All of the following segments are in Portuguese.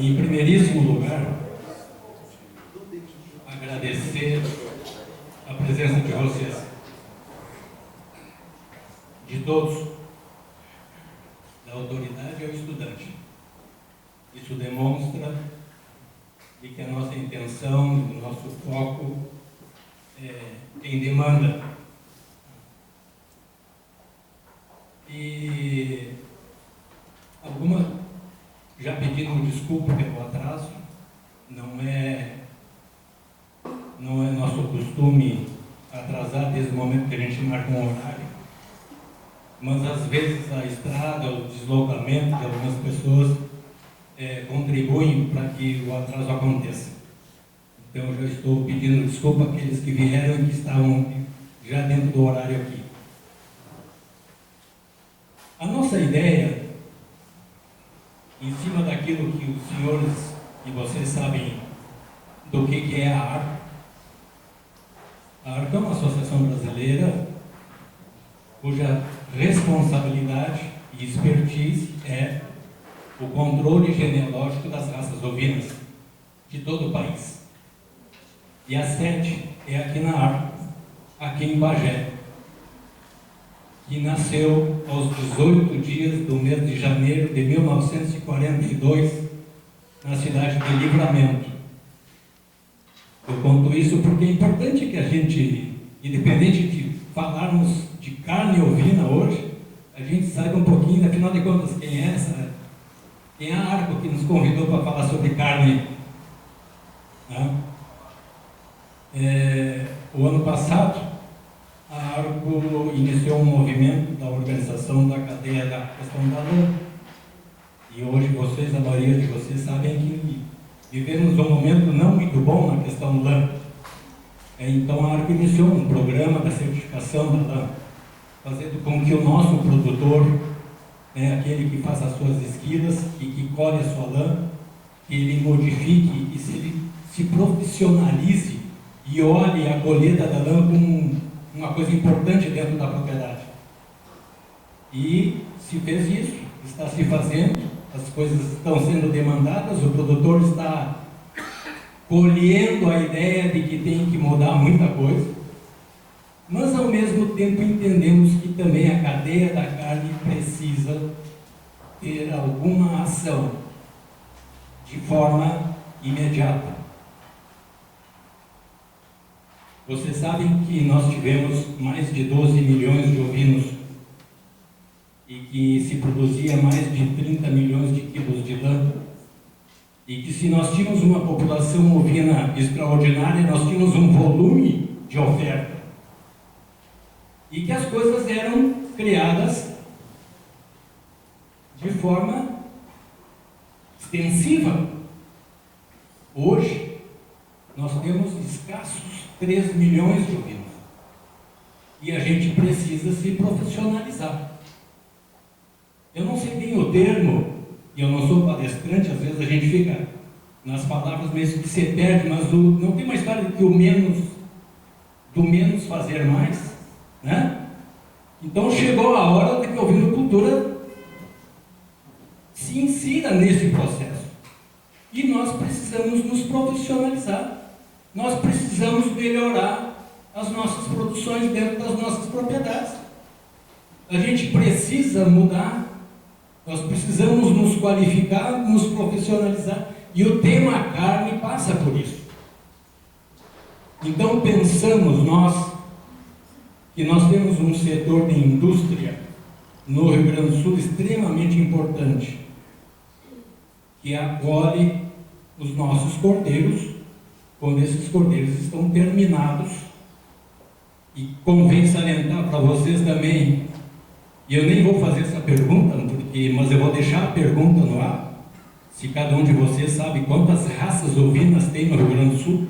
Em primeiríssimo lugar, agradecer a presença de vocês, de todos, da autoridade ao estudante. Isso demonstra de que a nossa intenção, o nosso foco tem demanda. E já pedindo desculpa pelo atraso, não é nosso costume atrasar desde o momento que a gente marca um horário, mas às vezes a estrada, o deslocamento de algumas pessoas contribuem para que o atraso aconteça. Então eu já estou pedindo desculpa àqueles que vieram e que estavam já dentro do horário aqui. A nossa ideia, em cima daquilo que os senhores e vocês sabem do que é a ARC. A ARC é uma associação brasileira cuja responsabilidade e expertise é o controle genealógico das raças ovinas de todo o país. E a sede é aqui na ARC, aqui em Bagé, que nasceu aos 18 dias do mês de janeiro de 1942, na cidade de Livramento. Eu conto isso porque é importante que a gente, independente de falarmos de carne ovina hoje, a gente saiba um pouquinho, afinal de contas, quem é a ARCO que nos convidou para falar sobre carne. Né? O ano passado, a ARCO iniciou um movimento da organização da cadeia da questão da lã. E hoje vocês, a maioria de vocês, sabem que vivemos um momento não muito bom na questão lã. Então a ARCO iniciou um programa da certificação da lã, fazendo com que o nosso produtor, aquele que faz as suas esquilas e que colhe a sua lã, que ele modifique e se profissionalize e olhe a colheita da lã como uma coisa importante dentro da propriedade. E se fez isso, está se fazendo, as coisas estão sendo demandadas, o produtor está colhendo a ideia de que tem que mudar muita coisa, mas ao mesmo tempo entendemos que também a cadeia da carne precisa ter alguma ação de forma imediata. Vocês sabem que nós tivemos mais de 12 milhões de ovinos e que se produzia mais de 30 milhões de quilos de lã, e que se nós tínhamos uma população ovina extraordinária, nós tínhamos um volume de oferta, e que as coisas eram criadas de forma extensiva. Hoje, nós temos escassos 3 milhões de ovinos. E a gente precisa se profissionalizar. Eu não sei bem o termo, e eu não sou palestrante, às vezes a gente fica nas palavras mesmo que se perde, mas não tem uma história de que do menos fazer mais, né? Então chegou a hora de que a ovinocultura se insira nesse processo. E nós precisamos nos profissionalizar. Nós precisamos melhorar as nossas produções dentro das nossas propriedades. A gente precisa mudar, nós precisamos nos qualificar, nos profissionalizar, e o tema carne passa por isso. Então pensamos nós, que nós temos um setor de indústria no Rio Grande do Sul extremamente importante, que acolhe os nossos cordeiros, quando esses cordeiros estão terminados. E convém salientar para vocês também, e eu nem vou fazer essa pergunta, mas eu vou deixar a pergunta no ar, se cada um de vocês sabe quantas raças ovinas tem no Rio Grande do Sul.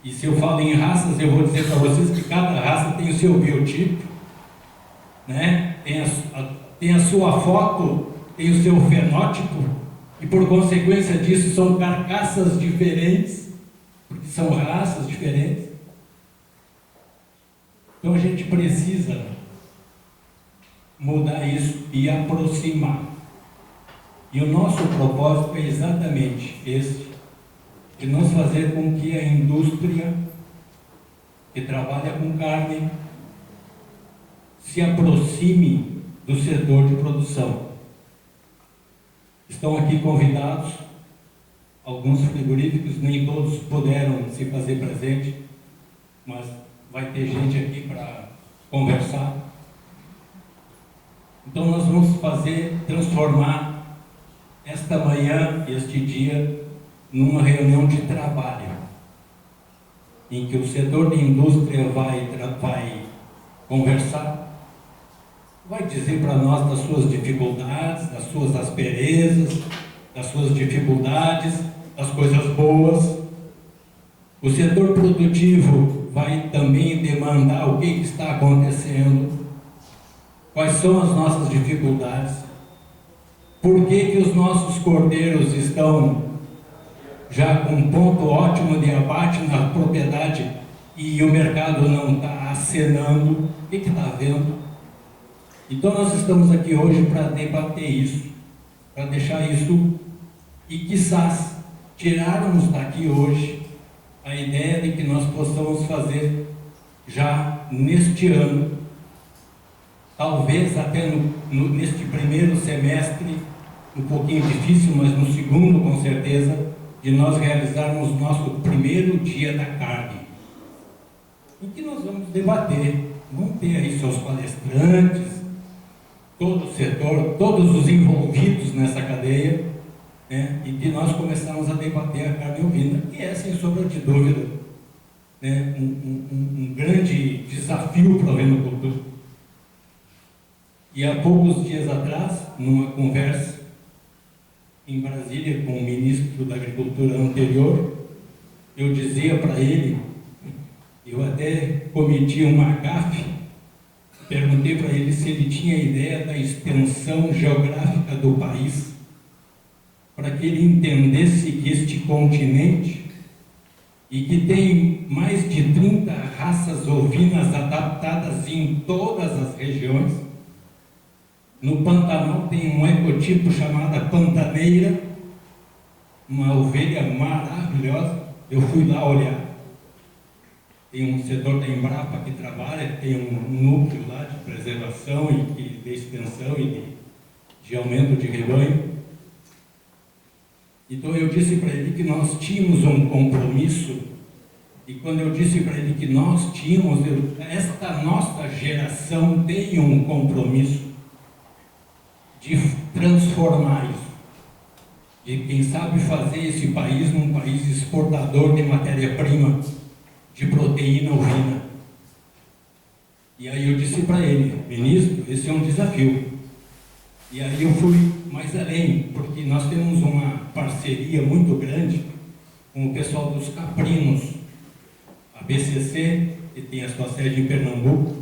E se eu falo em raças, eu vou dizer para vocês que cada raça tem o seu biotipo, né? Tem a sua foto, tem o seu fenótipo, e por consequência disso são carcaças diferentes, porque são raças diferentes. Então a gente precisa mudar isso e aproximar. E o nosso propósito é exatamente esse, de nós fazer com que a indústria que trabalha com carne se aproxime do setor de produção. Estão aqui convidados alguns frigoríficos, nem todos puderam se fazer presente, mas vai ter gente aqui para conversar. Então nós vamos transformar esta manhã, este dia, numa reunião de trabalho, em que o setor de indústria vai conversar, vai dizer para nós das suas dificuldades, das suas asperezas, das suas dificuldades, das coisas boas. O setor produtivo vai também demandar o que está acontecendo, quais são as nossas dificuldades, por que os nossos cordeiros estão já com um ponto ótimo de abate na propriedade e o mercado não está acenando, o que está havendo. Então nós estamos aqui hoje para debater isso, para deixar isso e, quizás, tirarmos daqui hoje a ideia de que nós possamos fazer já neste ano, talvez até neste primeiro semestre, um pouquinho difícil, mas no segundo com certeza, de nós realizarmos nosso primeiro dia da carne, em que nós vamos debater, vamos ter aí seus palestrantes, todo o setor, todos os envolvidos nessa cadeia, né, e que nós começamos a debater a carne ovina, que é, sem sombra de dúvida, né, um grande desafio para o ovinocultor. E há poucos dias atrás, numa conversa em Brasília com o ministro da Agricultura anterior, eu dizia para ele, eu até cometi uma gafe, perguntei para ele se ele tinha ideia da extensão geográfica do país, para que ele entendesse que este continente, e que tem mais de 30 raças ovinas adaptadas em todas as regiões. No Pantanal tem um ecotipo chamado pantaneira, uma ovelha maravilhosa. Eu fui lá olhar. Tem um setor da Embrapa que trabalha, tem um núcleo lá de preservação e de extensão e de aumento de rebanho. Então eu disse para ele que nós tínhamos um compromisso, e quando eu disse para ele que nós tínhamos, esta nossa geração tem um compromisso de transformar isso, de quem sabe fazer esse país num país exportador de matéria-prima, de proteína ovina. E aí eu disse para ele, ministro, esse é um desafio. E aí eu fui mais além, porque nós temos uma parceria muito grande com o pessoal dos caprinos, a BCC, que tem a sua sede em Pernambuco,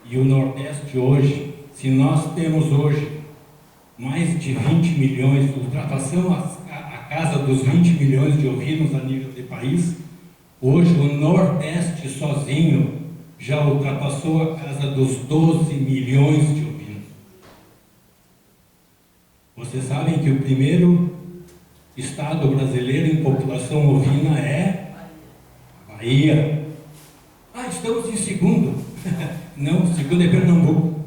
e o Nordeste hoje. Se nós temos hoje mais de 20 milhões, ultrapassamos a casa dos 20 milhões de ovinos a nível de país, hoje o Nordeste sozinho já ultrapassou a casa dos 12 milhões de ovinos. Vocês sabem que o primeiro estado brasileiro em população ovina é a Bahia. Ah, estamos em segundo. Não, segundo é Pernambuco.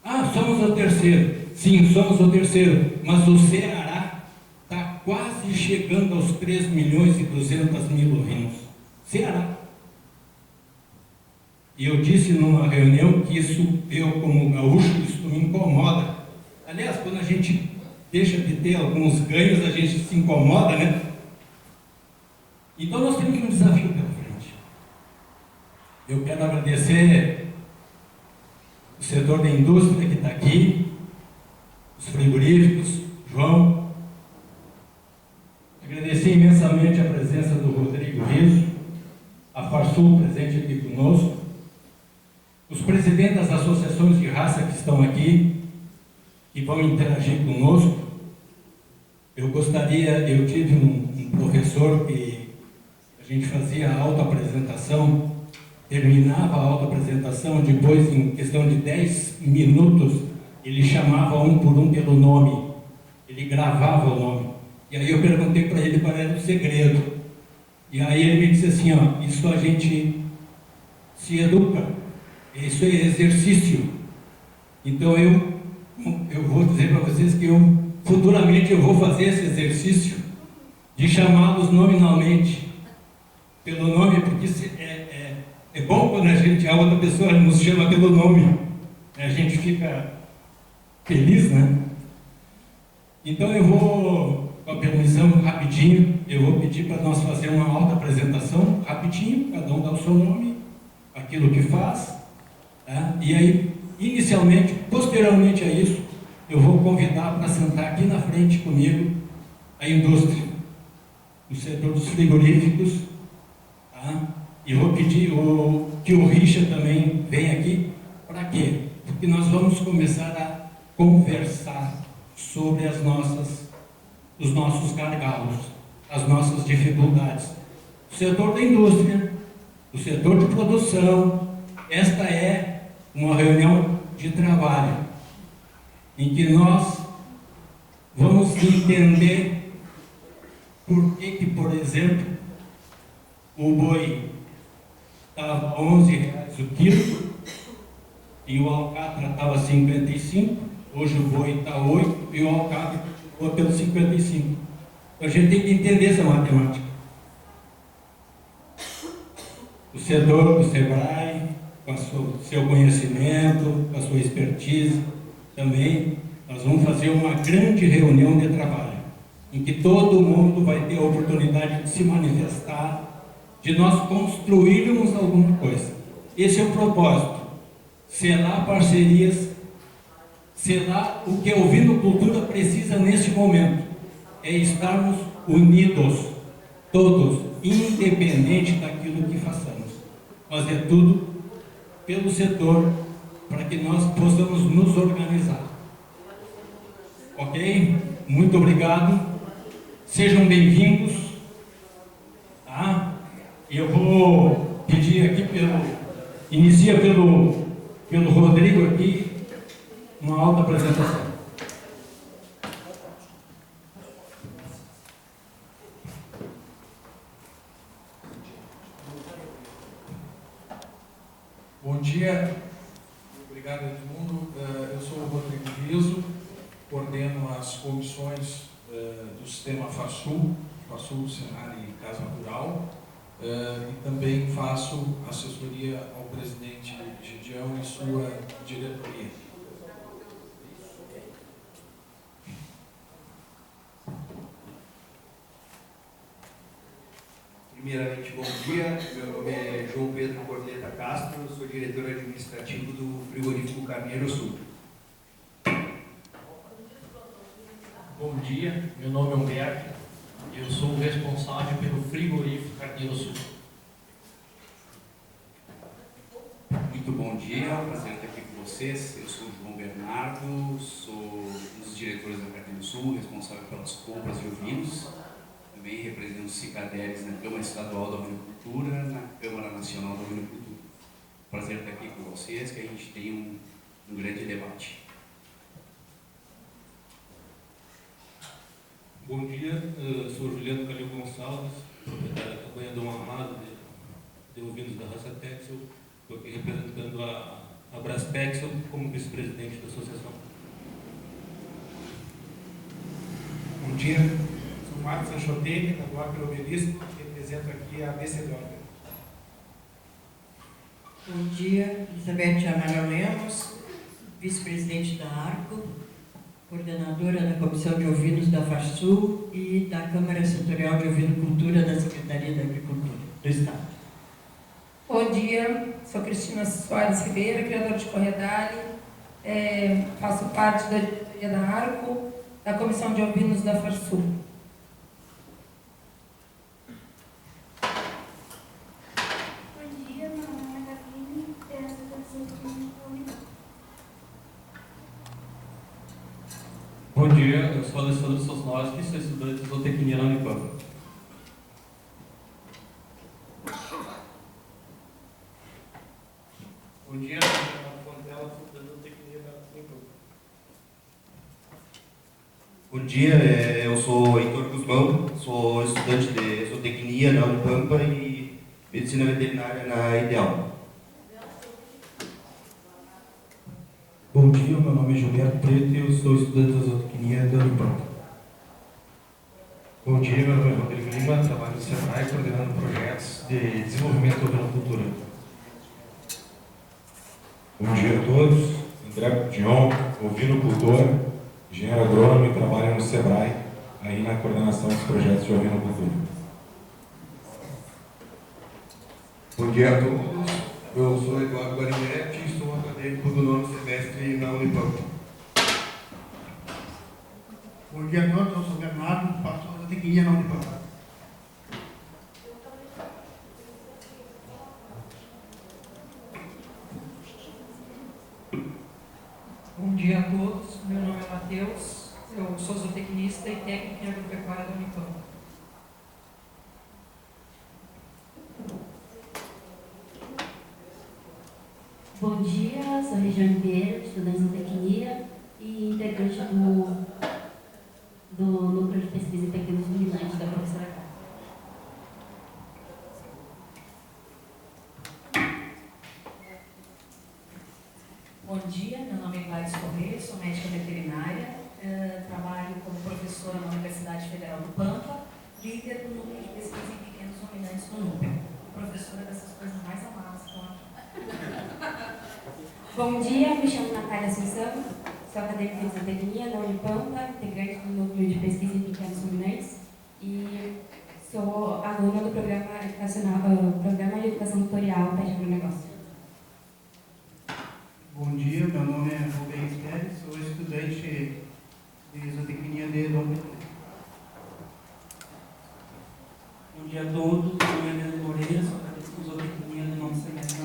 Ah, somos o terceiro. Sim, somos o terceiro. Mas o Ceará está quase chegando aos 3 milhões e 200 mil ovinos. Ceará. E eu disse numa reunião que isso, eu como gaúcho, isso me incomoda. Aliás, quando a gente deixa de ter alguns ganhos, a gente se incomoda, né? Então nós temos um desafio pela frente. Eu quero agradecer o setor da indústria que está aqui, os frigoríficos, João. Agradecer imensamente a presença do Rodrigo Riso, a Farsul presente aqui conosco, os presidentes das associações de raça que estão aqui, que vão interagir conosco. Eu tive um professor que a gente fazia a autoapresentação, terminava a autoapresentação, depois em questão de 10 minutos ele chamava um por um pelo nome, ele gravava o nome. E aí eu perguntei para ele qual era o segredo. E aí ele me disse assim, ó, isso a gente se educa, isso é exercício. Então eu vou dizer para vocês que futuramente eu vou fazer esse exercício de chamá-los nominalmente, pelo nome, porque é bom quando a outra pessoa nos chama pelo nome, a gente fica feliz, né? Então eu vou, com a permissão, rapidinho, eu vou pedir para nós fazer uma auto-apresentação, rapidinho, cada um dá o seu nome, aquilo que faz, tá? E aí, inicialmente, posteriormente a isso, eu vou convidar para sentar aqui na frente comigo a indústria, o setor dos frigoríficos, tá? E vou pedir que o Richard também venha aqui. Para quê? Porque nós vamos começar a conversar sobre os nossos gargalos, as nossas dificuldades. O setor da indústria, o setor de produção, esta é uma reunião de trabalho, em que nós vamos entender por que, por exemplo, o boi estava a R$11 o quilo e o alcatra estava a 55, hoje o boi está a 8 e o alcatra continua pelo 55. Então a gente tem que entender essa matemática. O setor do Sebrae, com o seu conhecimento, com a sua expertise, também nós vamos fazer uma grande reunião de trabalho, em que todo mundo vai ter a oportunidade de se manifestar, de nós construirmos alguma coisa. Esse é o propósito, selar parcerias, selar o que a ovinocultura precisa neste momento, é estarmos unidos, todos, independente daquilo que façamos. Mas é tudo pelo setor, para que nós possamos nos organizar. Ok? Muito obrigado. Sejam bem-vindos. Tá? Eu vou pedir aqui inicia pelo Rodrigo aqui, uma alta apresentação. Bom dia, obrigado a todo mundo. Eu sou o Rodrigo Riso, coordeno as comissões do Sistema FASUL, Senar e Casa Rural, e também faço assessoria ao presidente Gideão e sua diretoria. Primeiramente, bom dia. Meu nome é João Pedro Corneta Castro, sou diretor administrativo do Frigorífico Carneiro Sul. Bom dia, meu nome é Humberto, eu sou o responsável pelo Frigorífico Carneiro Sul. Muito bom dia, prazer estar aqui com vocês. Eu sou o João Bernardo, sou um dos diretores da Carneiro Sul, responsável pelas compras de ovinos. Também represento os Cicaderes na Câmara Estadual da Ovinocultura, na Câmara Nacional da Ovinocultura. Prazer estar aqui com vocês, que a gente tem um grande debate. Bom dia, sou Juliano Calil Gonçalves, proprietário da campanha Dom Amado de ovinos da raça Texel. Estou aqui representando a Braspexel como vice-presidente da associação. Bom dia, sou Marcos Anchotelli, da Bloco Obelisco, represento aqui a BCW. Bom dia, Elizabeth Amaral Lemos, vice-presidente da ARCO, coordenadora da Comissão de Ovinos da FASUL e da Câmara Setorial de Ovinocultura da Secretaria da Agricultura do Estado. Bom dia, sou Cristina Soares Ribeiro, criadora de Corredale, faço parte da diretoria da ARCO, da Comissão de Ovinos da FASUL. Bom dia, meu nome é Gabriela, Bom dia, eu sou Alessandro Sosnowski, sou estudante de zootecnia na Unipam. Bom dia, sou Renato Fontela, sou da zootecnia da Unipam. Bom dia, eu sou Heitor Guzmão, sou estudante de zootecnia na Unipampa e medicina veterinária na Ideal. Bom dia, meu nome é Gilberto Preto e eu sou estudante de zootecnia da Unipampa. Bom dia, meu nome é Rodrigo Lima, trabalho no Senai coordenando projetos de desenvolvimento da ovinocultura. Bom dia a todos, André Dion, ovinocultor, engenheiro agrônomo e trabalho no SEBRAE, aí na coordenação dos projetos de ovinocultura. Bom dia a todos, eu sou Eduardo Guarinetti e sou acadêmico do 9º semestre na Unipampa. Bom dia a todos, eu sou Bernardo, faço zootecnia na Unipampa. Bom dia a todos, meu nome é Matheus, eu sou zootecnista e técnico em agropecuária da Unipampa. Bom dia, sou Regiane Vieira, estudante de zootecnia e integrante do Núcleo de Pesquisa em Pequenos Ruminantes da professora Carla. Bom dia, meu nome é Gladys Correia, sou médica veterinária, trabalho como professora na Universidade Federal do Pampa, líder do Núcleo de Pesquisa em Pequenos Ruminantes do Núcleo, professora dessas coisas mais amadas que estão aqui. Bom dia, me chamo Natália Assunção, sou acadêmica de zootecnia na Unipampa, integrante do Núcleo de Pesquisa em Pequenos Ruminantes e sou aluna do Programa de Educação Tutorial Pet Agronegócio. Bom dia, meu nome é Rubens Pérez, sou estudante de zootecnia de Dom Pedro. Bom dia a todos, meu nome é Leandro Moreira, sou acadêmico de zootecnia do 9º semestre.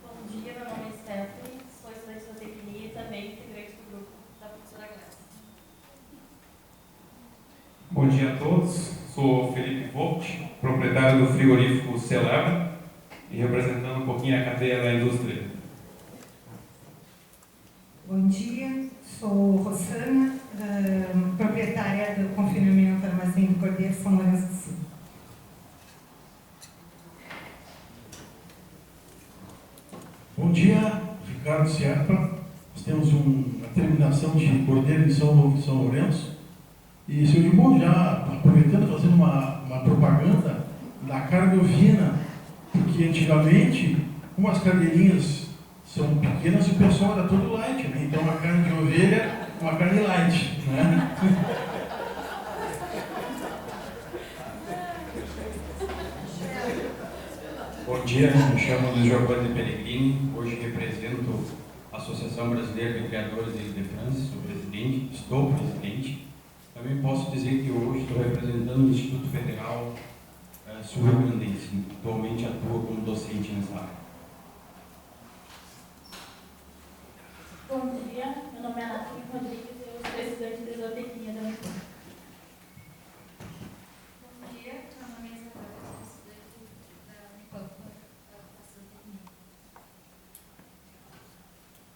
Bom dia, meu nome é Stephanie, sou estudante de zootecnia e também integrante do grupo da professora Graça. Bom dia a todos, sou Felipe Vogt, proprietário do frigorífico Celebra e representando um pouquinho a cadeia da indústria. Bom dia, sou Rosana, proprietária do Confinamento Armazém do Cordeiro, São Lourenço do Sul. Bom dia, Ricardo Serpa. Nós temos uma terminação de Cordeiro de São Lourenço. E, seu Edmundo, já aproveitando, fazendo uma propaganda da carne ovina, porque antigamente, como as cadeirinhas são pequenas, o pessoal era todo light, né? Então a carne de ovelha é uma carne light, né? Bom dia, me chamo Luiz Giovanni Pellegrini, hoje represento a Associação Brasileira de Criadores de Ilha de França, estou presidente. Também posso dizer que hoje estou representando o Instituto Federal Sul-Rio-Grandense, que atualmente atua como docente nessa área. Bom dia, meu nome é Anatomia Rodrigues e eu sou estudante de zootecnia da Unipampa. Bom dia, meu nome é Isabela, sou estudante da Unipampa, da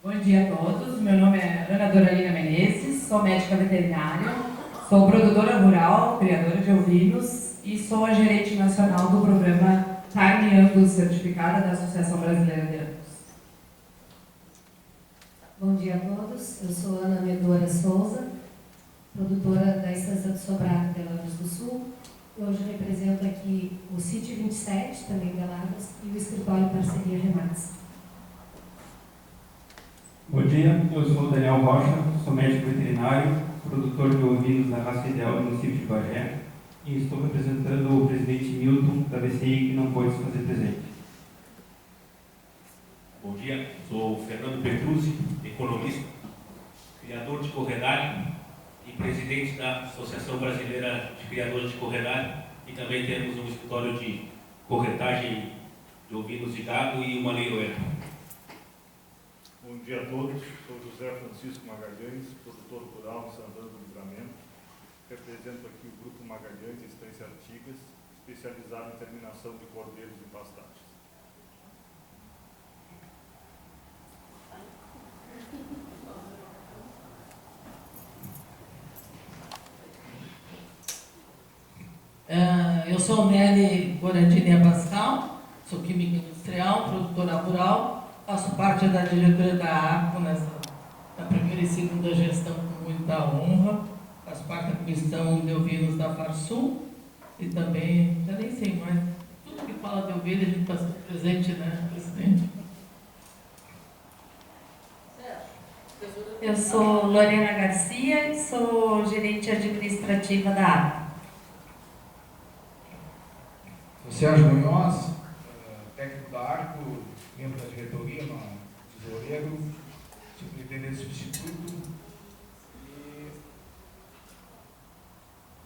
Bom dia a todos, meu nome é Ana Doralina Menezes, sou médica veterinária, sou produtora rural, criadora de ovinos e sou a gerente nacional do programa Carne Angus Certificada da Associação Brasileira de Angus. Bom dia a todos, eu sou Ana Medora Souza, produtora da Estância do Sobrado de Lavras do Sul. Hoje represento aqui o Sítio 27, também de Lavras, e o Escritório Parceria Remates. Bom dia, eu sou Daniel Rocha, sou médico veterinário, produtor de ovinos da raça ideal do município de Bagé e estou representando o presidente Milton da BCI que não pôde se fazer presente. Bom dia, sou Fernando Petruzzi, economista, criador de corredalho e presidente da Associação Brasileira de Criadores de Corredalho e também temos um escritório de corretagem de ovinos de gado e uma leiloeira. Bom dia a todos, sou José Francisco Magalhães, produtor rural em Santana do Livramento. Represento aqui o Grupo Magalhães Estância Artigas, especializado em terminação de cordeiros e pastagens. Eu sou Nelly Gorandini Abascal, sou química industrial, produtora rural, faço parte da diretoria da ARCO na primeira e segunda gestão com muita honra, faço parte da comissão de ovinos da Farsul e também, já nem sei mais, tudo que fala de ovelha a gente está presente, né, presidente? Eu sou Lorena Garcia e sou gerente administrativa da ARCO. Sérgio Munhoz, técnico da ARCO, membro da diretoria, tesoureiro, superintendente substituto, e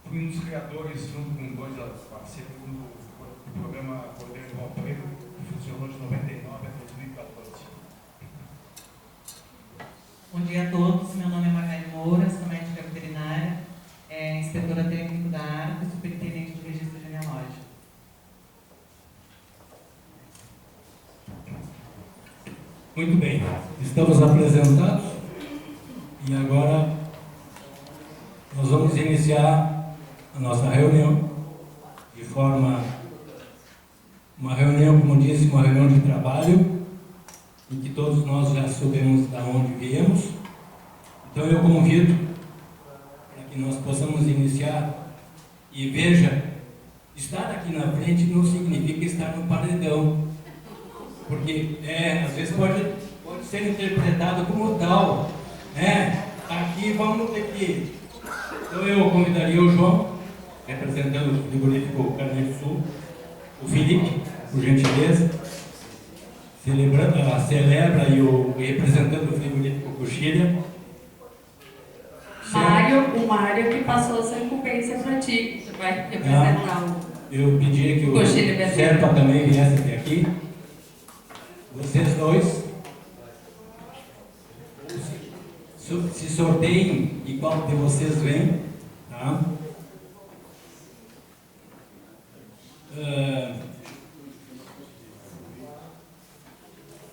fui um dos criadores, junto com dois parceiros, do programa Cordeiro de Valpreto, que funcionou de 99 a 2014. Bom dia a todos, meu nome é Magali Moura, sou médica veterinária, inspetora técnico da ARCO e superintendente do registro genealógico. Muito bem, estamos apresentados e agora nós vamos iniciar a nossa reunião de forma, uma reunião, como disse, uma reunião de trabalho, em que todos nós já sabemos de onde viemos. Então eu convido para que nós possamos iniciar e veja, estar aqui na frente não significa estar no paredão. Porque às vezes pode ser interpretado como tal, né? Aqui vamos ter que... Então eu convidaria o João, representando o frigorífico Carneiro Sul, o Felipe, por gentileza, celebra e o representando o frigorífico Coxilha. O Mário que passou essa incumbência para ti, que vai representar o... Eu pedi que o Serpa também viesse até aqui. Vocês dois se sorteiem e qual de vocês vem, tá?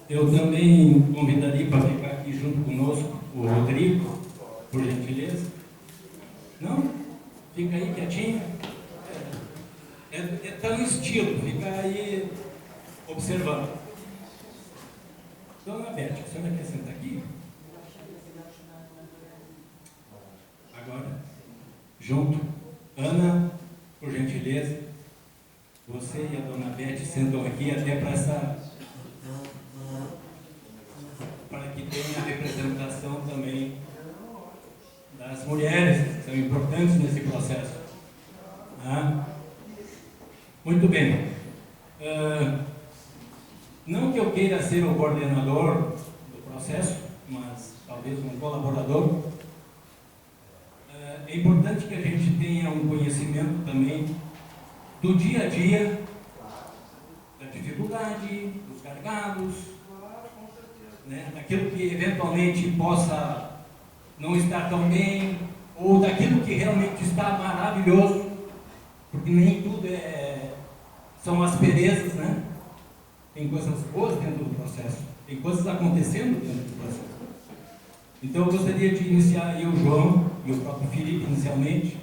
Eu também convidaria para ficar aqui junto conosco o Rodrigo, por gentileza. Não? Fica aí quietinho. Tá no estilo, fica aí observando. Dona Beth, a senhora quer sentar aqui? Agora, junto. Ana, por gentileza, você e a Dona Beth sentam aqui até para que tenha a representação também das mulheres, que são importantes nesse processo. Ah? Muito bem. Não que eu queira ser o coordenador do processo, mas talvez um colaborador. É importante que a gente tenha um conhecimento também do dia a dia, da dificuldade, dos gargalos, né? Daquilo que eventualmente possa não estar tão bem, ou daquilo que realmente está maravilhoso, porque nem tudo são asperezas, né? Tem coisas boas dentro do processo, tem coisas acontecendo dentro do processo. Então eu gostaria de iniciar aí o João e o próprio Felipe inicialmente,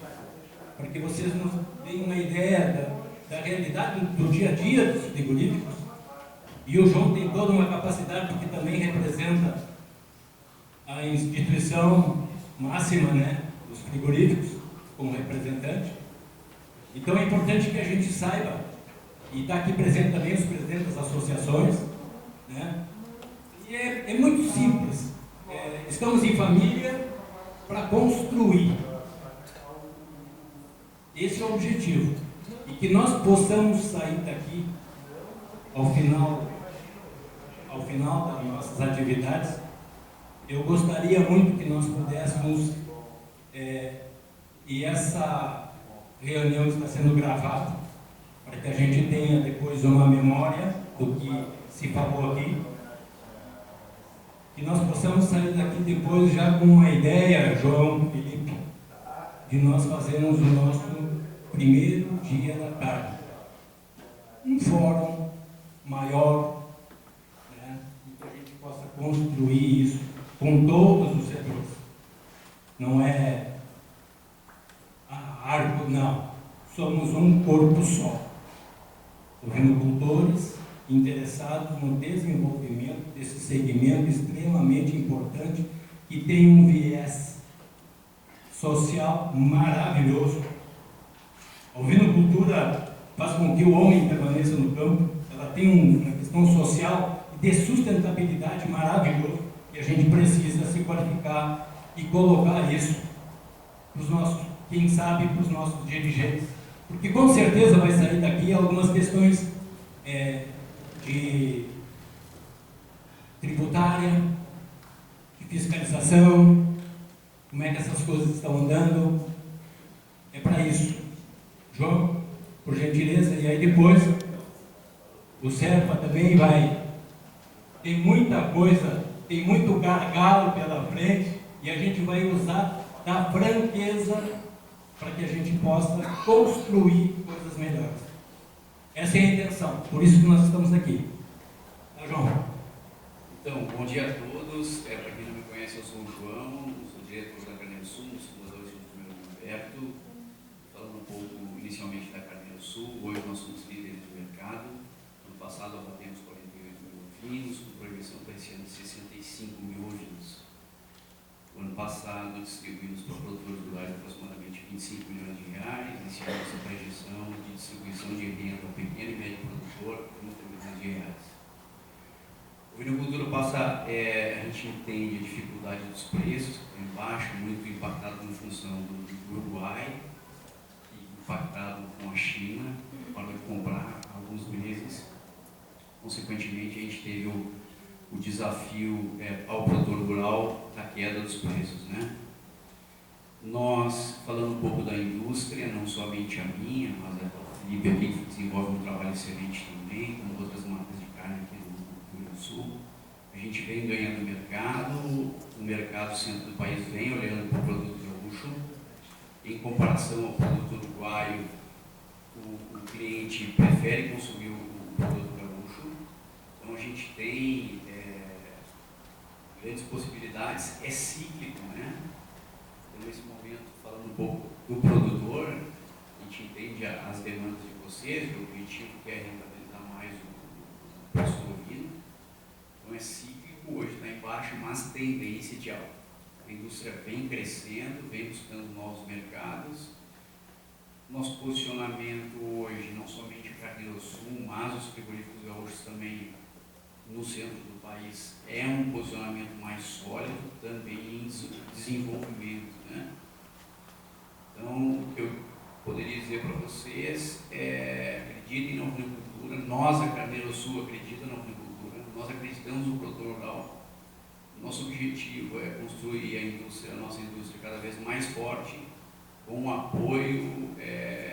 para que vocês nos deem uma ideia da realidade do dia a dia dos frigoríficos. E o João tem toda uma capacidade, porque também representa a instituição máxima, né, dos frigoríficos, como representante. Então é importante que a gente saiba, e está aqui presente também os presidentes das associações, né? E é muito simples. Estamos em família para construir. Esse é o objetivo. E que nós possamos sair daqui ao final das nossas atividades. Eu gostaria muito que nós pudéssemos, e essa reunião está sendo gravada, para que a gente tenha depois uma memória do que se falou aqui, que nós possamos sair daqui depois já com uma ideia, João, Felipe, de nós fazermos o nosso primeiro dia da tarde. Um fórum maior, né, e que a gente possa construir isso com todos os setores. Não é ARCO, não. somos um corpo só. Ovinocultores interessados no desenvolvimento desse segmento extremamente importante, que tem um viés social maravilhoso. A ovinocultura faz com que o homem permaneça no campo, ela tem uma questão social de sustentabilidade maravilhosa, e a gente precisa se qualificar e colocar isso para os nossos, quem sabe, para os nossos dirigentes. Porque com certeza vai sair daqui algumas questões de tributária, de fiscalização, como é que essas coisas estão andando. É para isso. João, por gentileza, e aí depois o Serpa também vai. Tem muita coisa, tem muito gargalo pela frente, e a gente vai usar da franqueza para que a gente possa construir coisas melhores. Essa é a intenção, por isso que nós estamos aqui. Tá, João? Então, bom dia a todos. Para quem não me conhece, eu sou o João, sou diretor da Carneiro Sul, um dos fundadores do Primeiro Humberto. Falando um pouco inicialmente da Carneiro Sul, hoje nós somos líderes do mercado. No passado abatemos 48 mil ovinos, com projeção para esse ano de 65 mil ovinos. No ano passado, distribuímos para produtores rurais aproximadamente 25 milhões de reais. Esse ano, essa projeção de distribuição de renda ao pequeno e médio produtor, 30 milhões de reais. A ovinocultura passa, a gente entende a dificuldade dos preços, embaixo, muito impactado em função do Uruguai, e impactado com a China, para comprar há alguns meses. Consequentemente, a gente teve o desafio ao produtor rural da queda dos preços, né? Nós, falando um pouco da indústria, não somente a minha, mas a Felipe aqui que desenvolve um trabalho excelente também, com outras marcas de carne aqui no Rio Grande do Sul, a gente vem ganhando mercado, o mercado centro do país vem olhando para o produto gaúcho, em comparação ao produto uruguaio, o cliente prefere consumir o produto gaúcho. Então a gente tem grandes possibilidades, é cíclico, né? Então, nesse momento, falando um pouco do produtor, a gente entende as demandas de vocês, o objetivo que é rentabilizar mais o preço do ovino. Então é cíclico, hoje está em baixa, mas tendência de alta. A indústria vem crescendo, vem buscando novos mercados. Nosso posicionamento hoje, não somente para Carneiro Sul, mas os frigoríficos gaúchos também no centro do país, é um posicionamento mais sólido, também em desenvolvimento, né? Então, eu poderia dizer para vocês, acreditem na ovinocultura, nós, a Carneiro Sul, acredita na ovinocultura, nós acreditamos no produtor rural. Nosso objetivo é construir a nossa indústria cada vez mais forte, com o apoio,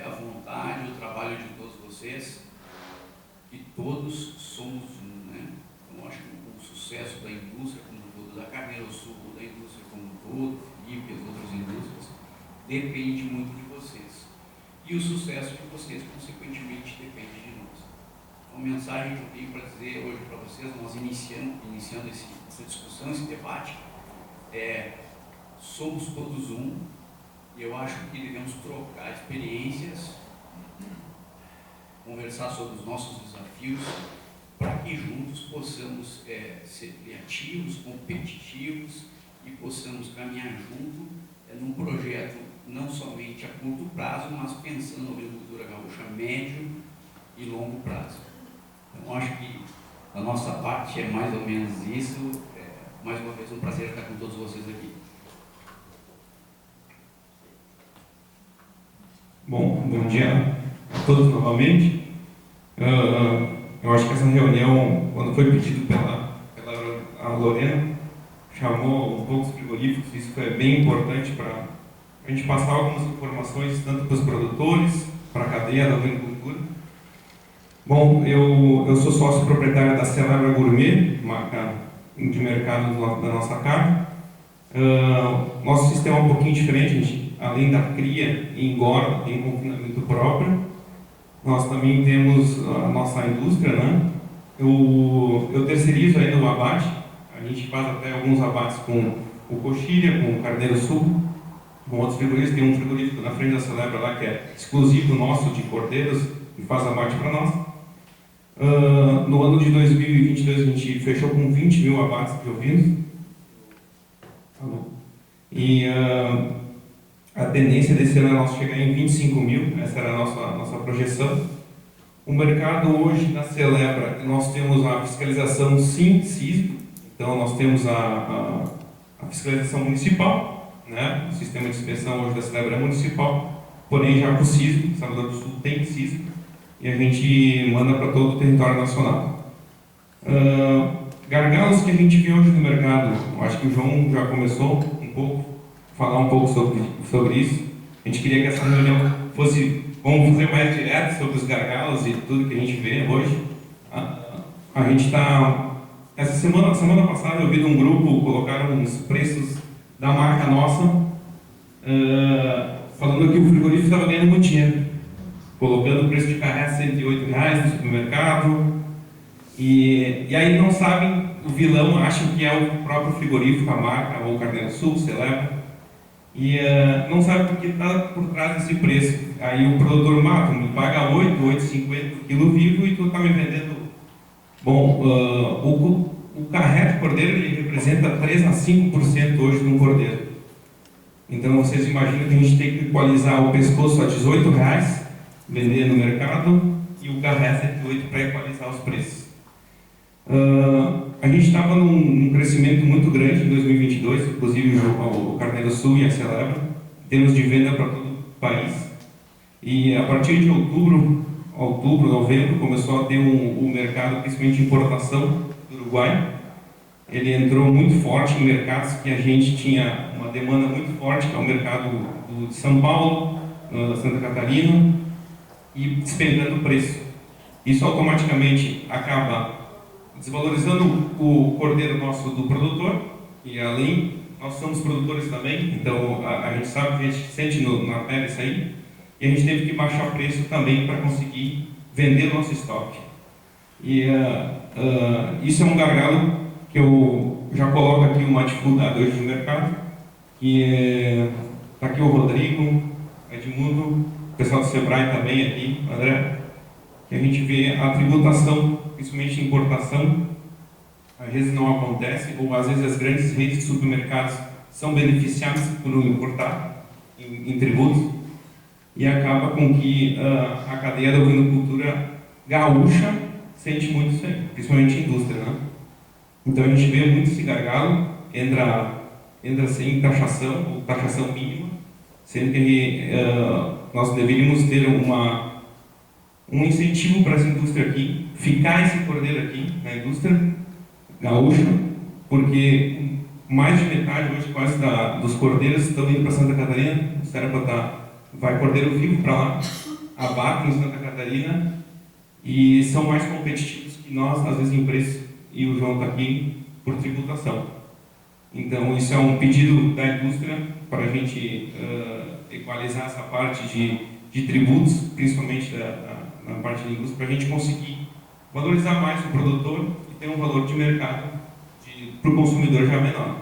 a vontade, o trabalho de todos vocês, e todos somos um, né? Então, acho que o sucesso da indústria como um todo, da Carneiro Sul, da indústria como um todo, Felipe e as outras indústrias, depende muito de vocês. E o sucesso de vocês, consequentemente, depende de nós. Então, a mensagem que eu tenho para dizer hoje para vocês, nós iniciando essa discussão, esse debate, somos todos um, e eu acho que devemos trocar experiências, conversar sobre os nossos desafios, para que juntos possamos ser criativos, competitivos e possamos caminhar junto num projeto não somente a curto prazo, mas pensando na agricultura gaúcha a médio e longo prazo. Então, acho que da nossa parte é mais ou menos isso. Mais uma vez, um prazer estar com todos vocês aqui. Bom dia a todos novamente. Eu acho que essa reunião, quando foi pedido pela a Lorena, chamou um pouco os frigoríficos, isso foi bem importante para a gente passar algumas informações, tanto para os produtores, para a cadeia da ovinocultura. Bom, eu sou sócio proprietário da Celebra Gourmet, marca de mercado da nossa carne. Nosso sistema é um pouquinho diferente, a gente, além da cria e engorda, tem confinamento próprio. Nós também temos a nossa indústria, né? Eu terceirizo ainda o abate, a gente faz até alguns abates com o Coxilha, com o Carneiro Sul, com outros frigoríficos. Tem um frigorífico na frente da Celebra lá que é exclusivo nosso de cordeiros e faz abate para nós. No ano de 2022 a gente fechou com 20 mil abates de ovinos. E a tendência desse ano é nós chegar em 25 mil, essa era a nossa projeção. O mercado hoje na Celebra, nós temos a fiscalização sim SISB, então nós temos a fiscalização municipal, né? O sistema de inspeção hoje da Celebra é municipal, porém já com o SISB, Salvador do Sul tem SISB, e a gente manda para todo o território nacional. Gargalos que a gente vê hoje no mercado, eu acho que o João já começou um pouco, falar um pouco sobre isso. A gente queria que essa reunião fosse, vamos fazer mais direto sobre os gargalos e tudo que a gente vê hoje. A gente está, semana passada eu vi de um grupo, colocaram uns preços da marca nossa, falando que o frigorífico estava ganhando muito dinheiro, colocando o preço de carré a R$108 no supermercado, e aí não sabem, o vilão acham que é o próprio frigorífico, a marca, ou o Carneiro Sul, Celebra, e não sabe porque está por trás desse preço. Aí o produtor me paga 8,50 por quilo vivo e tu está me vendendo. Bom, o carré de cordeiro ele representa 3 a 5% hoje no cordeiro. Então vocês imaginam que a gente tem que equalizar o pescoço a R$18, vender no mercado, e o carré a 108 para equalizar os preços. A gente estava num crescimento muito grande em 2022, inclusive o Carneiro Sul e a Celebra, em termos de venda para todo o país. E a partir de outubro, novembro, começou a ter um mercado, principalmente de importação do Uruguai. Ele entrou muito forte em mercados que a gente tinha uma demanda muito forte, que é o mercado de São Paulo, Santa Catarina, e despencando o preço. Isso automaticamente acaba desvalorizando o cordeiro nosso do produtor, e além, nós somos produtores também, então a gente sabe que a gente sente na pele isso aí, e a gente teve que baixar o preço também para conseguir vender o nosso estoque. E isso é um gargalo que eu já coloco aqui uma dificuldade hoje no mercado, que está aqui o Rodrigo, Edmundo, o pessoal do Sebrae também aqui, André, que a gente vê a tributação, principalmente em importação, às vezes não acontece, ou às vezes as grandes redes de supermercados são beneficiadas por não importar em tributos, e acaba com que a cadeia da ovinocultura gaúcha sente muito isso aí, principalmente a indústria, né? Então a gente vê muito esse gargalo, entra sem taxação, ou taxação mínima, sendo que nós deveríamos ter um incentivo para essa indústria aqui, ficar esse cordeiro aqui na indústria gaúcha, porque mais de metade hoje quase dos cordeiros estão indo para Santa Catarina, vai cordeiro vivo para lá, abate em Santa Catarina e são mais competitivos que nós, às vezes em preço, e o João está aqui por tributação. Então isso é um pedido da indústria para a gente equalizar essa parte de tributos, principalmente na parte da indústria, para a gente conseguir valorizar mais o produtor e ter um valor de mercado para o consumidor já menor.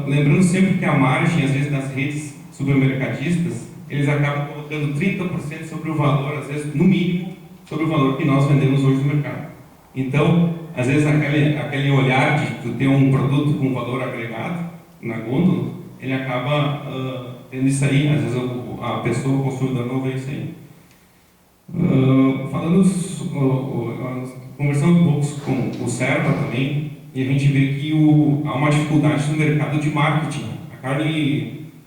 Lembrando sempre que a margem, às vezes, das redes supermercadistas, eles acabam colocando 30% sobre o valor, às vezes, no mínimo, sobre o valor que nós vendemos hoje no mercado. Então, às vezes, aquele olhar de tu ter um produto com valor agregado na gôndola, ele acaba tendo isso aí, às vezes a pessoa, o consumidor, não vê isso aí. Conversando um pouco com o Serpa também, e a gente vê que há uma dificuldade no mercado de marketing.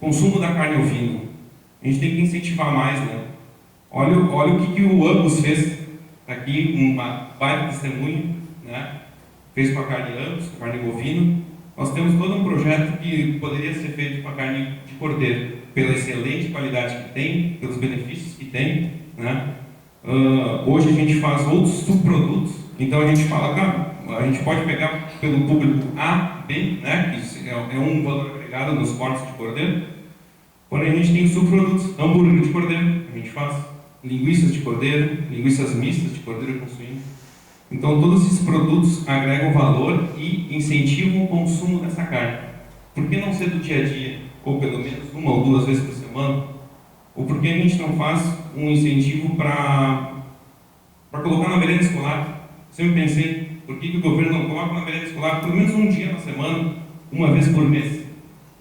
Consumo da carne ovina. A gente tem que incentivar mais, né? Olha o que o Angus fez aqui, uma baita testemunha, né? Fez com a carne Angus, com a carne bovina. Nós temos todo um projeto que poderia ser feito com a carne de cordeiro, pela excelente qualidade que tem, pelos benefícios que tem, né? Hoje a gente faz outros subprodutos, então a gente fala, cara, a gente pode pegar pelo público A, B, né, que é um valor agregado nos cortes de cordeiro, porém a gente tem subprodutos, hambúrguer de cordeiro, a gente faz linguiças de cordeiro, linguiças mistas de cordeiro com suíno. Então todos esses produtos agregam valor e incentivam o consumo dessa carne. Por que não ser do dia a dia? ou pelo menos 1 ou 2 vezes por semana, ou por que a gente não faz um incentivo para colocar na merenda escolar? Sempre pensei, por que o governo não coloca na merenda escolar pelo menos um dia na semana, 1 vez por mês?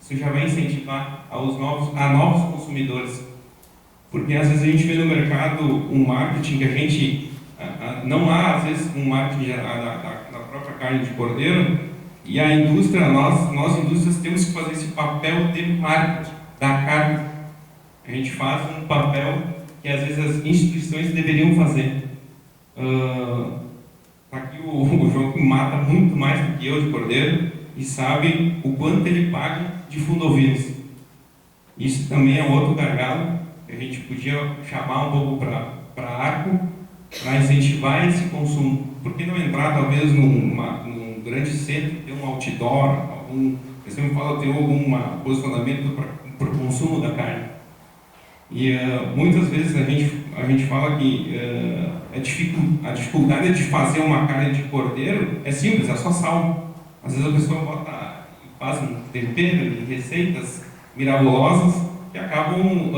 Isso já vai incentivar a novos consumidores. Porque às vezes a gente vê no mercado um marketing que a gente... não há, às vezes, um marketing da própria carne de cordeiro, e a indústria, nós indústrias temos que fazer esse papel de marketing da carne. A gente faz um papel que às vezes as instituições deveriam fazer. Aqui o João que mata muito mais do que eu de cordeiro e sabe o quanto ele paga de fundo ovinos. Isso também é outro gargalo que a gente podia chamar um pouco para Arco, para incentivar esse consumo. Por que não entrar talvez num grande centro, ter um outdoor, eu sempre falo, ter algum posicionamento para o consumo da carne. E muitas vezes a gente fala que a dificuldade de fazer uma carne de cordeiro é simples, é só sal. Às vezes a pessoa faz um tempero em receitas mirabolosas que acabam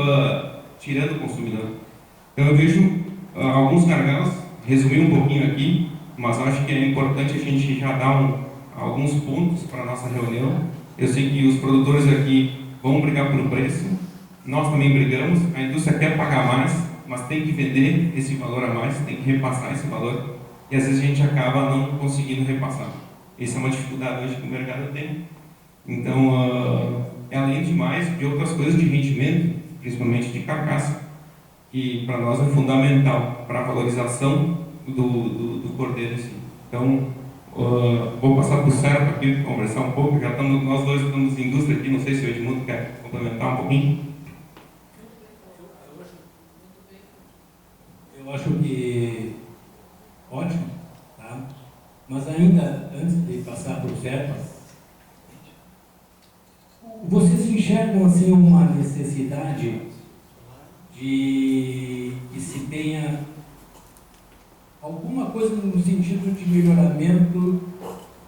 tirando o consumidor. Então eu vejo alguns gargalos, resumir um pouquinho aqui, mas acho que é importante a gente já dar alguns pontos para a nossa reunião. Eu sei que os produtores aqui vão brigar por preço, nós também brigamos, a indústria quer pagar mais, mas tem que vender esse valor a mais, tem que repassar esse valor, e às vezes a gente acaba não conseguindo repassar. Essa é uma dificuldade hoje que o mercado tem. Então, além de outras coisas de rendimento, principalmente de carcaça, que para nós é fundamental para a valorização do cordeiro. Assim. Então, vou passar para o Sérgio aqui conversar um pouco. Nós dois estamos em indústria aqui, não sei se o Edmundo quer complementar um pouquinho. Eu acho que ótimo, tá? Mas ainda, antes de passar para o Sérgio, vocês enxergam assim uma necessidade de que se tenha alguma coisa no sentido de melhoramento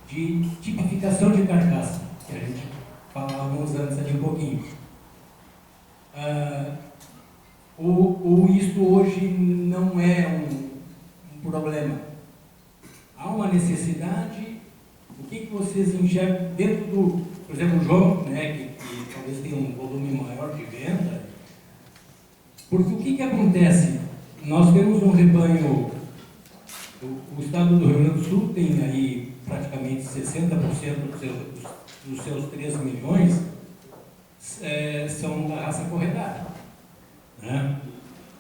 de tipificação de carcaça, que a gente falávamos antes ali um pouquinho. Ou isso hoje não é um problema? Há uma necessidade? O que vocês enxergam dentro do, por exemplo, o João, né, que talvez tenha um volume maior de venda? Porque o que acontece? Nós temos um rebanho, o estado do Rio Grande do Sul tem aí praticamente 60% dos seus 3 milhões são da raça corredária, né?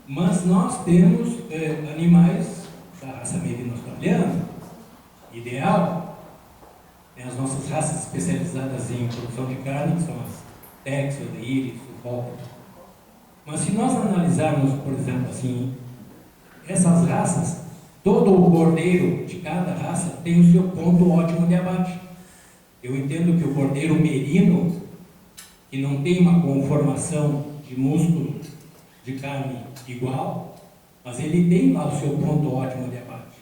Mas nós temos animais da raça merino australiana, ideal, tem as nossas raças especializadas em produção de carne, que são as Texel, Iris, Suffolk. Mas se nós analisarmos, por exemplo, assim, essas raças, todo o cordeiro de cada raça tem o seu ponto ótimo de abate. Eu entendo que o cordeiro merino, que não tem uma conformação de músculo de carne igual, mas ele tem lá o seu ponto ótimo de abate.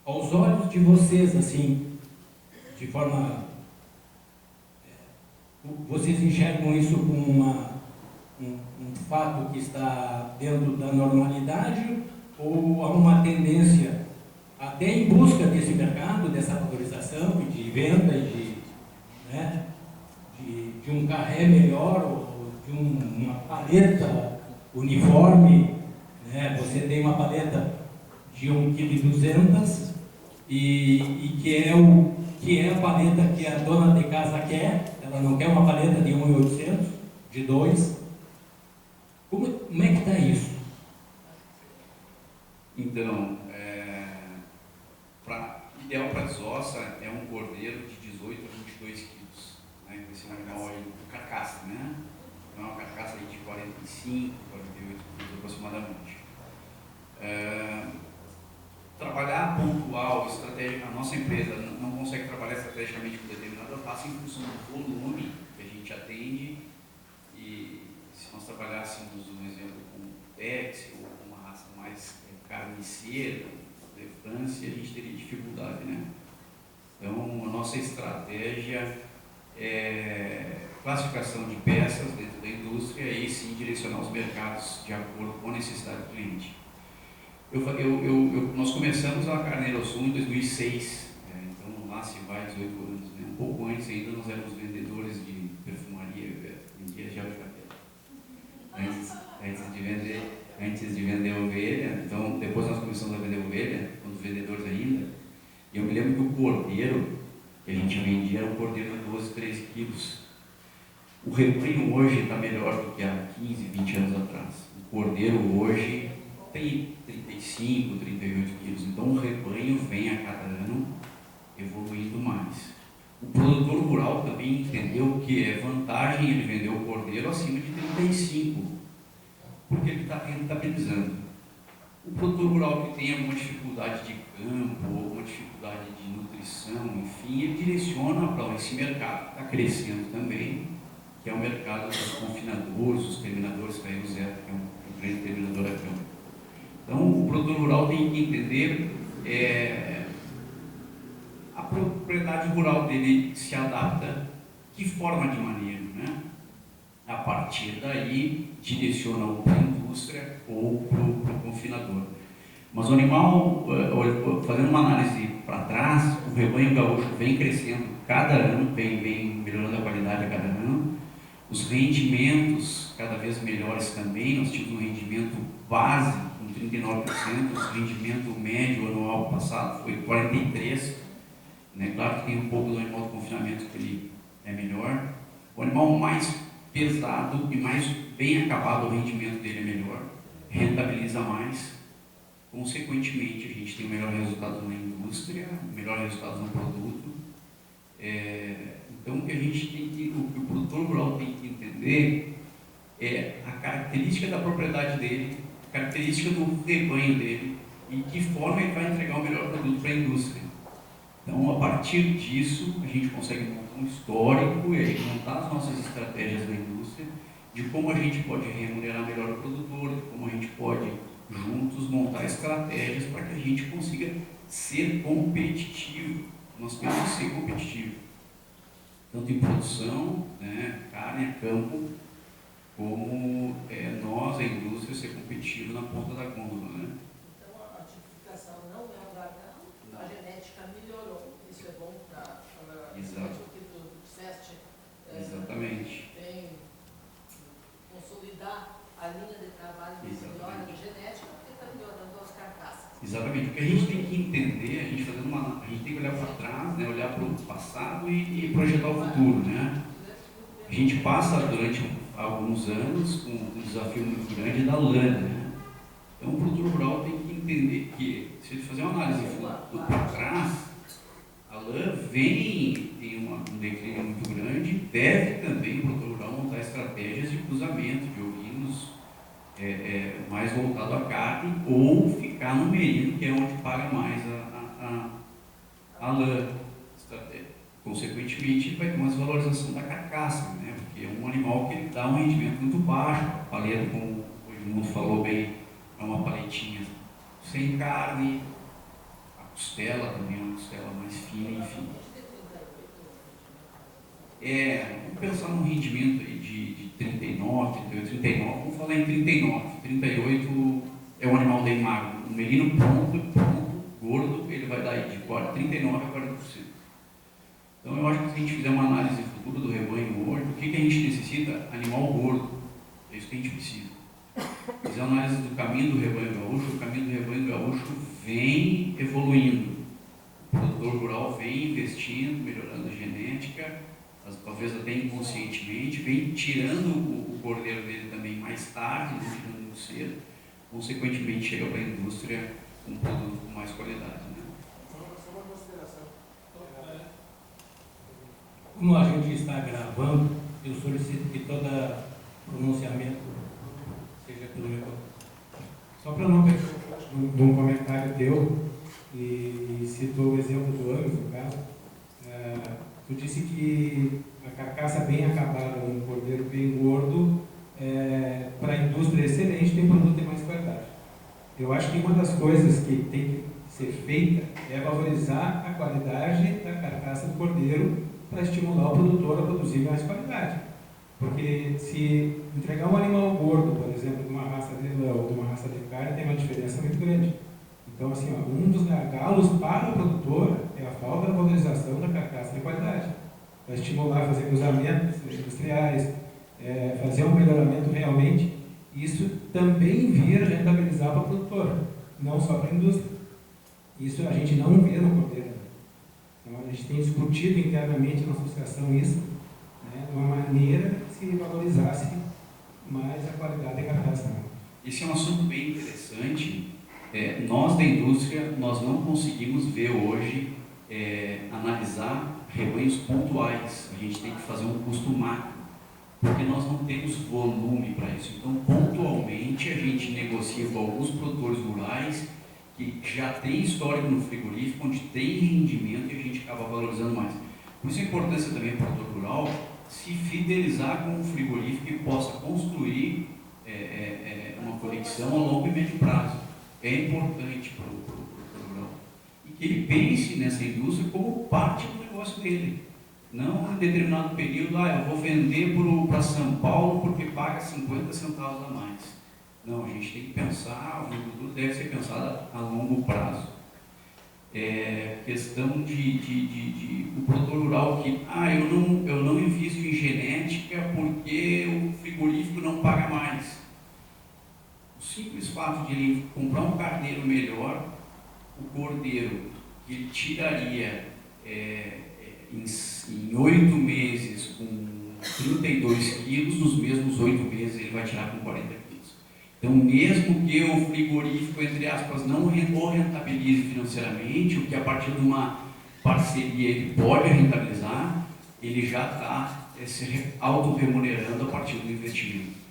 Aos olhos de vocês, assim, de forma... vocês enxergam isso como um fato que está dentro da normalidade, ou há uma tendência até em busca desse mercado, dessa valorização e de venda e de um carré melhor, ou de uma paleta uniforme, né? Você tem uma paleta de 1,2 kg e que é a paleta que a dona de casa quer. Ela não quer uma paleta de 1,800, de 2. Como é que está isso? Então, ideal para desossa é um cordeiro de 18 a 22 quilos, né? Esse é um animal aí, carcaça, né? Então, é uma carcaça aí de 45, 48 quilos aproximadamente. Trabalhar pontual, estratégia, a nossa empresa não consegue trabalhar estrategicamente com determinada raça em função do volume que a gente atende. E se nós trabalhássemos, um exemplo, com Tex ou com uma raça mais carniceira, de França, a gente teria dificuldade, né? Então, a nossa estratégia classificação de peças dentro da indústria e sim direcionar os mercados de acordo com a necessidade do cliente. Nós começamos a Carneiro Sul em 2006, então lá se vai 18 anos, né? Um pouco antes ainda nós éramos vendedores de perfumaria, vendia gel de cabelo. Antes de vender ovelha, então depois nós começamos a vender ovelha, quando vendedores ainda, e eu me lembro que o cordeiro que a gente vendia era um cordeiro de 12, 13 quilos. O rebanho hoje está melhor do que há 15, 20 anos atrás. O cordeiro hoje tem 35, 38 quilos. Então o rebanho vem a cada ano evoluindo mais. O produtor rural também entendeu que é vantagem ele vender o cordeiro acima de 35, porque ele está rentabilizando. O produtor rural que tem alguma dificuldade de campo, alguma dificuldade de nutrição, enfim, ele direciona para esse mercado que está crescendo também, que é o mercado dos confinadores, os terminadores, que aí o Zé, que é um grande terminador aqui. Então, o produtor rural tem que entender a propriedade rural dele se adapta, que forma de manejo, né? A partir daí, direciona para a indústria ou para o confinador. Mas o animal, fazendo uma análise para trás, o rebanho gaúcho vem crescendo cada ano, vem melhorando a qualidade a cada ano. Os rendimentos cada vez melhores também. Nós tivemos um rendimento base com 39%, o rendimento médio anual passado foi 43%. Né? Claro que tem um pouco do animal de confinamento que ele é melhor. O animal mais pesado e mais bem acabado, o rendimento dele é melhor, rentabiliza mais. Consequentemente, a gente tem o melhor resultado na indústria, o melhor resultado no produto. Então, o que a gente tem que, o produtor rural tem que entender é a característica da propriedade dele, a característica do rebanho dele e de que forma ele vai entregar o melhor produto para a indústria. Então, a partir disso, a gente consegue montar um histórico e aí montar as nossas estratégias da indústria, de como a gente pode remunerar melhor o produtor, de como a gente pode, juntos, montar estratégias para que a gente consiga ser competitivo. Nós temos que ser competitivo, tanto em produção, né, carne a campo, como nós, a indústria, ser competitivo na ponta da gôndola, né? Então, a tipificação não é um gargalo, a genética melhorou, isso é bom para o que tu disseste. Exatamente. Tem consolidar a linha de trabalho de melhora de genética, porque está melhorando as carcaças. Exatamente. O que a gente tem que entender, a gente tem que olhar para trás, né, olhar para o passado e projetar o futuro, né? A gente passa durante alguns anos com um desafio muito grande da lã, né? Então o produtor rural tem que entender que, se ele fazer uma análise para trás, a lã tem um declínio muito grande, deve também o produtor rural montar estratégias de cruzamento de ovinos mais voltado à carne, ou ficar no merino, que é onde paga mais a lã. Consequentemente, vai ter uma desvalorização da carcaça, né? Porque é um animal que ele dá um rendimento muito baixo. A paleta, como o Edmundo falou bem, é uma paletinha sem carne, a costela também é uma costela mais fina, enfim. Vamos pensar num rendimento aí de 39, 38, 39, vamos falar em 39, 38 é um animal bem magro. Um merino pronto, gordo, ele vai dar aí de 39 a 40%. Então eu acho que se a gente fizer uma análise futura do rebanho hoje, o que a gente necessita? Animal gordo, é isso que a gente precisa. Fazer a análise do caminho do rebanho gaúcho, o caminho do rebanho gaúcho vem evoluindo. O produtor rural vem investindo, melhorando a genética, talvez até inconscientemente, vem tirando o cordeiro dele também mais tarde, não tirando muito cedo, consequentemente chega para a indústria com um produto com mais qualidade. Né? Só uma consideração. Como a gente está gravando, eu solicito que todo pronunciamento seja pelo meu. Só para não ter de um comentário teu, e citou o exemplo do Angus, no caso, tu disse que a carcaça bem acabada, um cordeiro bem gordo, para a indústria é excelente, tem produto de mais qualidade. Eu acho que uma das coisas que tem que ser feita é valorizar a qualidade da carcaça do cordeiro para estimular o produtor a produzir mais qualidade. Porque se entregar um animal gordo, por exemplo, de uma raça de leão ou de uma raça de carne, tem uma diferença muito grande. Então, assim, ó, um dos gargalos para o produtor é a falta da valorização da carcaça de qualidade. Para estimular a fazer cruzamentos industriais, fazer um melhoramento realmente, isso também vira rentabilizar para o produtor, não só para a indústria. Isso a gente não vê no cordeiro. Então, a gente tem discutido internamente na associação isso, né, de uma maneira que se valorizasse mais a qualidade da carcaça. Esse é um assunto bem interessante. Nós da indústria, nós não conseguimos ver hoje, analisar rebanhos pontuais. A gente tem que fazer um custo macro, porque nós não temos volume para isso. Então, pontualmente, a gente negocia com alguns produtores rurais que já tem histórico no frigorífico, onde tem rendimento e a gente acaba valorizando mais. Por isso a importância também para o produtor rural se fidelizar com um frigorífico que possa construir uma conexão a longo e médio prazo. É importante para o produtor rural. E que ele pense nessa indústria como parte do negócio dele. Não em determinado período, eu vou vender para São Paulo porque paga 50 centavos a mais. Não, a gente tem que pensar, a agricultura deve ser pensada a longo prazo. Questão o produtor rural que, eu não invisto em genética porque o frigorífico não paga mais. O simples fato de ele comprar um carneiro melhor, o cordeiro que ele tiraria em 8 meses com 32 quilos, nos mesmos 8 meses ele vai tirar com 40 quilos. Então, mesmo que o frigorífico, entre aspas, não o rentabilize financeiramente, o que a partir de uma parceria ele pode rentabilizar, ele já está se auto-remunerando a partir do investimento.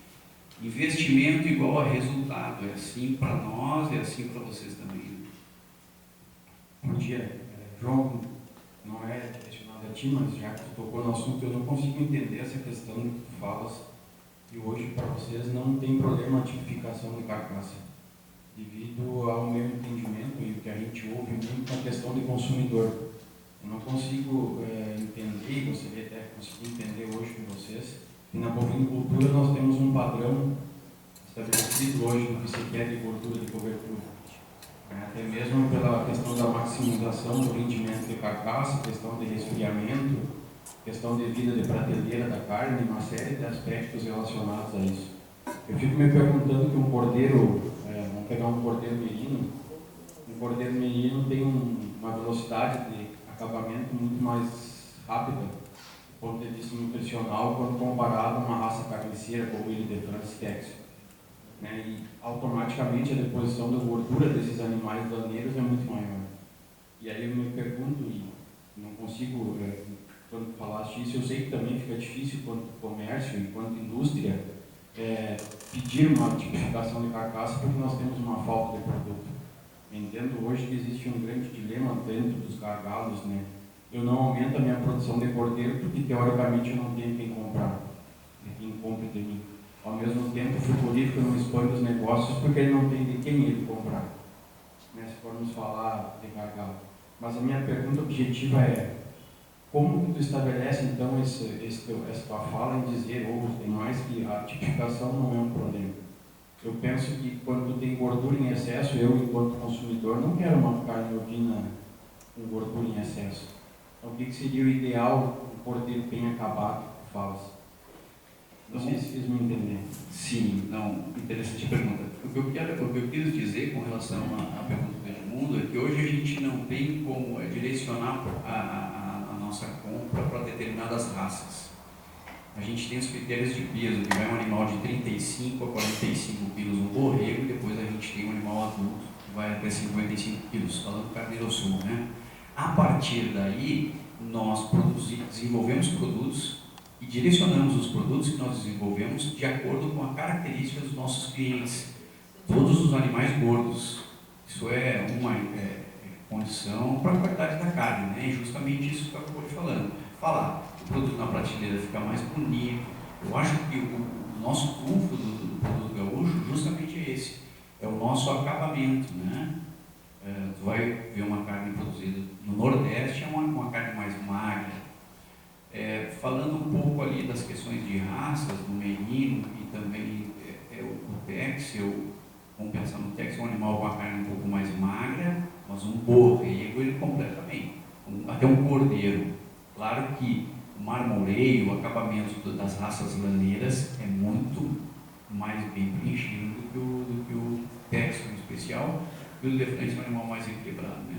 Investimento igual a resultado, é assim para nós, é assim para vocês também. Bom dia, João, não é direcionado a ti, mas já que tu tocou no assunto, eu não consigo entender essa questão que tu falas, e hoje para vocês não tem problema a tipificação de carcaça, devido ao meu entendimento e o que a gente ouve muito na questão de consumidor. Eu não consigo entender, e gostaria até de conseguir entender hoje com vocês, que na bovinicultura nós temos um padrão estabelecido hoje no que se quer de gordura de cobertura. Até mesmo pela questão da maximização do rendimento de carcaça, questão de resfriamento, questão de vida de prateleira da carne, uma série de aspectos relacionados a isso. Eu fico me perguntando que um cordeiro, vamos pegar um cordeiro merino tem uma velocidade de acabamento muito mais rápida, do ponto de vista nutricional, quando comparado a uma raça carniceira como o de France Texas. E automaticamente a deposição da gordura desses animais daneiros é muito maior. E aí eu me pergunto, e não consigo, quando falaste isso, eu sei que também fica difícil quanto comércio e quanto indústria pedir uma tipificação de carcaça porque nós temos uma falta de produto. Entendo hoje que existe um grande dilema dentro dos gargalos, Eu não aumento a minha produção de cordeiro porque teoricamente eu não tenho quem comprar, quem compre de mim. Ao mesmo tempo, o frigorífico não expõe os negócios porque ele não tem de quem ele comprar, se formos falar de gargalo. Mas a minha pergunta objetiva é, como tu estabelece então essa tua fala em dizer, ou tem mais, que a tipificação não é um problema? Eu penso que quando tu tem gordura em excesso, eu enquanto consumidor não quero uma carne ovina com gordura em excesso. Então o que seria o ideal, um cordeiro bem acabado, tu falas? Não sei se vocês me entendem. Sim, não, interessante pergunta. O que eu quis dizer com relação à pergunta do Edmundo é que hoje a gente não tem como direcionar a nossa compra para determinadas raças. A gente tem os critérios de peso, que vai um animal de 35 a 45 quilos no borrego, e depois a gente tem um animal adulto, que vai até 55 quilos, falando carneiro sul, A partir daí, nós desenvolvemos produtos e direcionamos os produtos que nós desenvolvemos de acordo com a característica dos nossos clientes. Todos os animais gordos. Isso é uma condição para a qualidade da carne, E justamente isso que eu acabei falando. O produto na prateleira fica mais bonito. Eu acho que o nosso trunfo do produto gaúcho justamente é esse. É o nosso acabamento, Tu vai ver uma carne produzida no Nordeste, é uma carne mais magra. falando um pouco ali das questões de raças, do merino e também o Texel, vamos pensar no Texel, um animal com a carne um pouco mais magra, mas um borrego ele completa bem, até um cordeiro. Claro que o marmoreio, o acabamento das raças laneiras é muito mais bem preenchido do que o Texel em especial, e o Defrance é um animal mais equilibrado, né?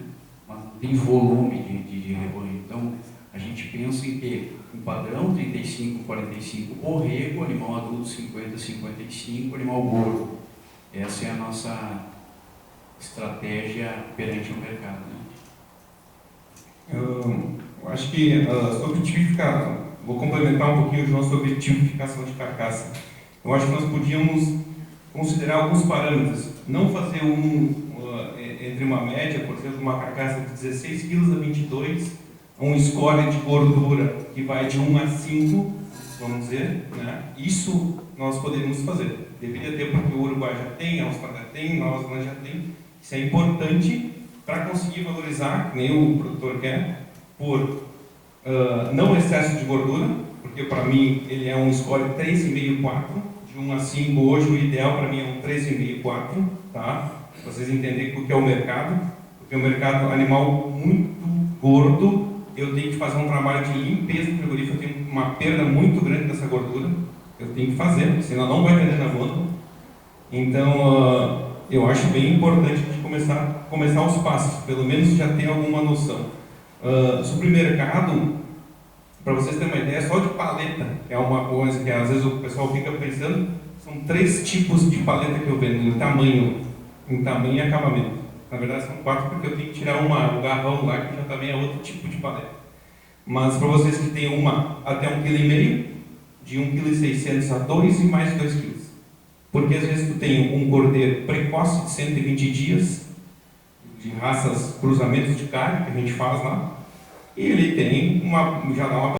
Mas tem volume de rebanho. Então, a gente pensa em ter um padrão 35, 45 borrego, animal adulto 50, 55, animal gordo. Essa é a nossa estratégia perante o mercado, né? Eu acho que sobre tipificar, vou complementar um pouquinho o João sobre tipificação de carcaça. Eu acho que nós podíamos considerar alguns parâmetros, não fazer entre uma média, por exemplo, uma carcaça de 16 kg a 22, um score de gordura que vai de 1 a 5, vamos dizer, né? Isso nós poderíamos fazer. Deveria ter, porque o Uruguai já tem, a Austrália tem, Nova Zelândia já tem. Isso é importante para conseguir valorizar, que nem o produtor quer, por não excesso de gordura, porque para mim ele é um score 3,5, 4. De 1 a 5 hoje, o ideal para mim é um 3,5, 4, tá? Pra vocês entenderem o que é o mercado, porque o mercado animal muito gordo, eu tenho que fazer um trabalho de limpeza do frigorífico, eu tenho uma perda muito grande dessa gordura, eu tenho que fazer, senão não vai vender na gôndola. Então, eu acho bem importante a gente começar os passos, pelo menos já ter alguma noção. Sobre o mercado, para vocês terem uma ideia, só de paleta, que é uma coisa que às vezes o pessoal fica pensando, são 3 tipos de paleta que eu vendo, em tamanho e acabamento. Na verdade são 4, porque eu tenho que tirar o garrão lá, que já também é outro tipo de paleta. Mas para vocês que têm uma até 1,5 kg, de 1,6 kg a 2 e mais 2 kg. Porque às vezes tu tem um cordeiro precoce de 120 dias, de raças, cruzamentos de carne, que a gente faz lá, e ele tem já dá uma